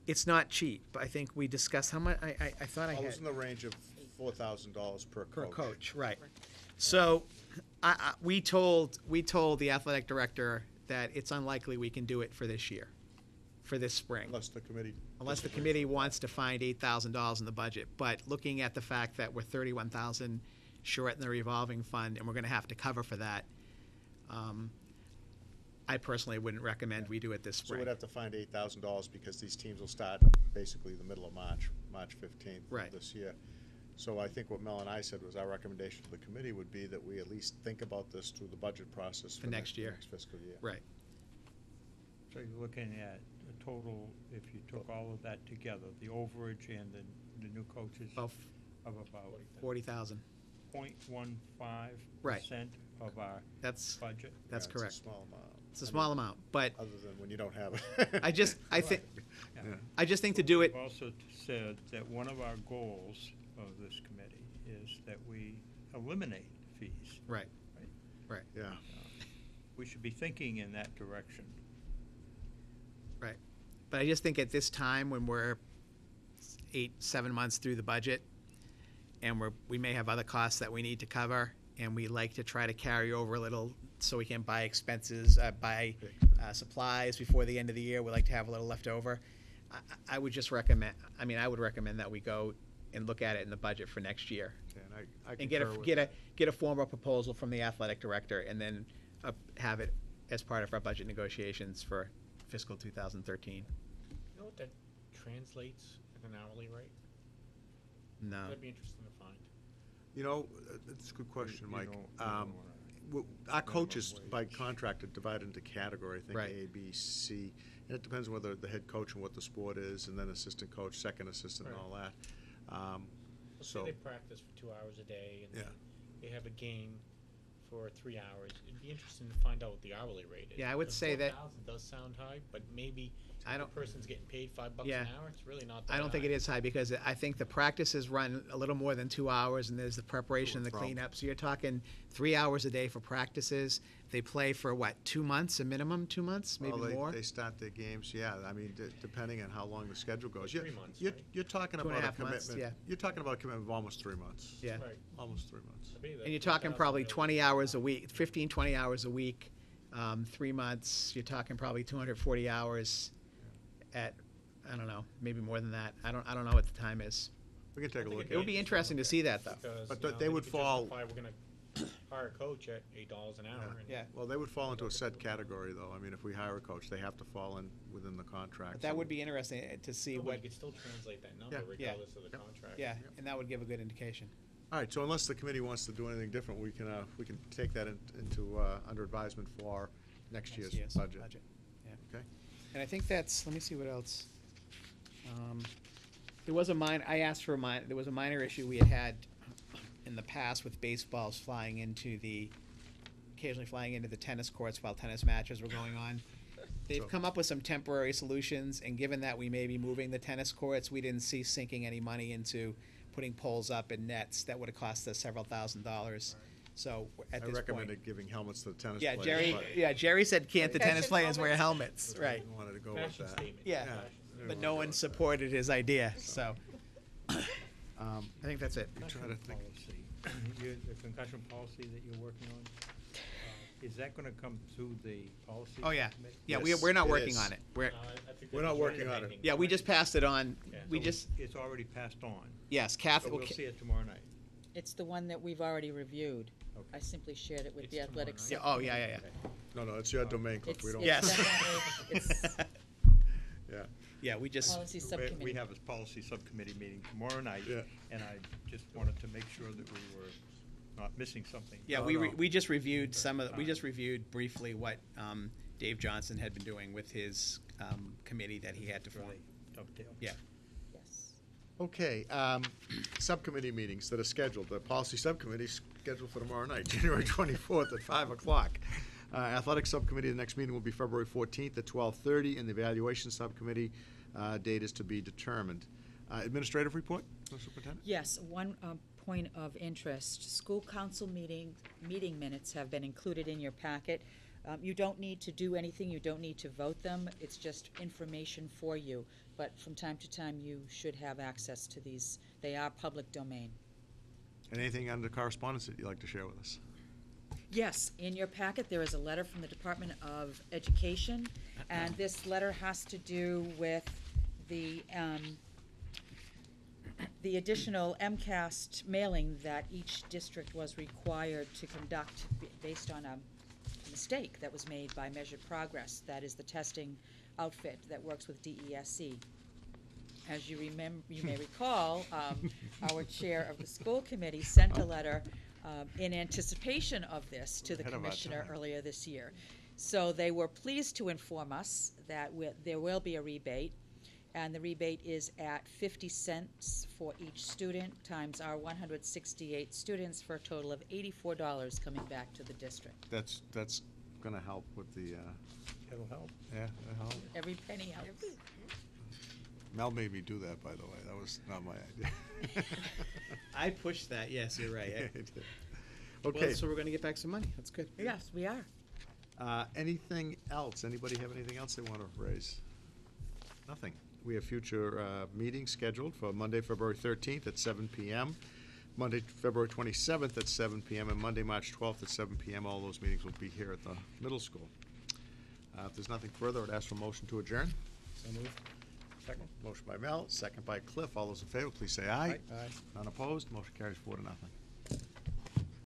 It's not cheap. I think we discussed how much, I thought I Well, had. it was in the range of $4,000 per coach. Per coach, right. So, we told the athletic director that it's unlikely we can do it for this year, for this spring. Unless the committee. Unless the disagrees. committee wants to find $8,000 in the budget. But looking at the fact that we're $31,000 short in the revolving fund, and we're gonna have to cover for that, I personally wouldn't recommend we do it this So spring. we'd have to find $8,000 because these teams will start basically the middle of March, March 15th Right. of this year. So I think what Mel and I said was our recommendation to the committee would be that we at least think about this through the budget process For next year. Next fiscal year. Right. So you're looking at a total, if you took all of that together, the overage and the new coaches, About of about 40,000. 0.15% of our That's budget. That's Yeah, correct. It's a small amount. It's a small amount, but Other than when you don't have it. I think Yeah. Yeah. I just think to do it. We've also said that one of our goals of this committee is that we eliminate fees. Right. Right? Right. Yeah. We should be thinking in that direction. Right. But I just think at this time, when we're 7 months through the budget, and we may have other costs that we need to cover, and we like to try to carry over a little so we can buy supplies before the end of the year. We like to have a little left over. I would just recommend, I would recommend that we go and look at it in the budget for next year. And I And concur with get a formal proposal from the athletic director, and then have it as part of our budget negotiations for fiscal 2013. You know what that translates at an hourly rate? No. That'd be interesting to find. You know, it's a good question, You Mike. don't wanna- Our coaches, wage. by contract, are divided into category, I think Right. A, B, C. And it depends on whether the head coach and what the sport is, and then assistant coach, second assistant, and Right. all that. Let's So, say they practice for 2 hours a day, and Yeah. then they have a game for 3 hours. It'd be interesting to find out what the hourly rate is. Yeah, I would Because say that- 4,000 does sound high, but maybe I if don't- the person's getting paid $5 Yeah. an hour, it's really not that I don't think it high. is high, because I think the practices run a little more than 2 hours, and there's the preparation and the To and from. cleanup. So you're talking 3 hours a day for practices. They play for what, 2 months, a minimum 2 months, maybe well, more? they start their games, yeah, depending on how long the schedule goes. 3 months, You're, right? you're talking 2.5 about a months, commitment. yeah. You're talking about a commitment of almost 3 months. Yeah. Right. Almost 3 months. Maybe that And you're talking 4,000 probably really 20 is hours a high. week, 15, 20 hours a week, 3 months, you're talking probably 240 hours at, I don't know, maybe more than that. I don't know what the time is. We can take a I think look it'd at It would be it. interesting to see that, though. Because, But you know, they then would you could fall- justify we're gonna hire a coach at $8 an hour. Yeah. and- Yeah. Well, they would fall into a set category, though. I mean, if we hire a coach, they have to fall in within the contract. But that would be interesting to see No, but what, you could still translate that number Yeah. regardless of the contract. yeah, and that would give a good indication. All right, so unless the committee wants to do anything different, we can take that into, under advisement for next year's budget. Yeah. Okay? And I think that's, let me see what else. There was a there was a minor issue we had in the past with baseballs occasionally flying into the tennis courts while tennis matches were going on. They've So- come up with some temporary solutions, and given that we may be moving the tennis courts, we didn't see sinking any money into putting poles up and nets that would have cost us several $1,000s. So at I this point. recommended giving helmets to the tennis Yeah, players. but Jerry said, can't the tennis Fashion players wear helmets. helmets? Right. I wanted to go with Fashion that. statement. Yeah. Fashion. But no one supported his idea, so I Um, think that's it. try to Concussion think. policy, the concussion policy that you're working on, is that gonna come through the policy Oh, yeah. committee? Yeah, Yes, we're not it working is. on it. We're, I think We're that not was working on it. recommending, yeah, we right? just passed it on. Yeah. We So just, It's already passed on, yes, so Kathy, we'll see it tomorrow night. It's the one that we've already reviewed. Okay. I simply shared it with It's the athletics. tomorrow yeah, oh, yeah, yeah, No, it's your domain, Cliff. It's, We don't. it's Yes. definitely, it's Yeah. yeah, we just, policy We subcommittee. have a policy subcommittee meeting tomorrow night, Yeah. and I just wanted to make sure that we were not missing something. yeah, No, we no. just reviewed we just reviewed briefly what Dave Johnson had been doing with his committee that he had to form. Really dovetail. Yeah. Yes. Okay, subcommittee meetings that are scheduled. The policy subcommittee is scheduled for tomorrow night, January 24th at 5 o'clock. Athletic subcommittee, the next meeting will be February 14th at 12:30, and the evaluation subcommittee date is to be determined. Administrative report, Mr. Superintendent? Yes, one point of interest, school council meeting minutes have been included in your packet. You don't need to do anything, you don't need to vote them, it's just information for you. But from time to time, you should have access to these. They are public domain. And anything under correspondence that you'd like to share with us? Yes, in your packet, there is a letter from the Department of Education, and this letter has to do with the additional MCAS mailing that each district was required to conduct based on a mistake that was made by Measured Progress. That is the testing outfit that works with DESE. As you may recall, our chair of the school committee sent a letter in anticipation of this to the Ahead of our commissioner time. earlier this year. So they were pleased to inform us that there will be a rebate, and the rebate is at 50 cents for each student times our 168 students for a total of $84 coming back to the district. That's gonna help with the, It'll help. yeah, that'll help. Every penny helps. Mel made me do that, by the way. That was not my idea. I pushed that, yes, you're right. Yeah, I did. Well, Okay, so we're gonna get back some money, that's good. Yes, we are. anything else? Anybody have anything else they want to raise? Nothing. We have future meetings scheduled for Monday, February 13th at 7 PM, Monday, February 27th at 7 PM, and Monday, March 12th at 7 PM. All those meetings will be here at the middle school. If there's nothing further, I'd ask for a motion to adjourn. So moved. Second. Motion by Mel, second by Cliff. All those in favor, please say aye. Aye. None opposed, motion carries 4-0.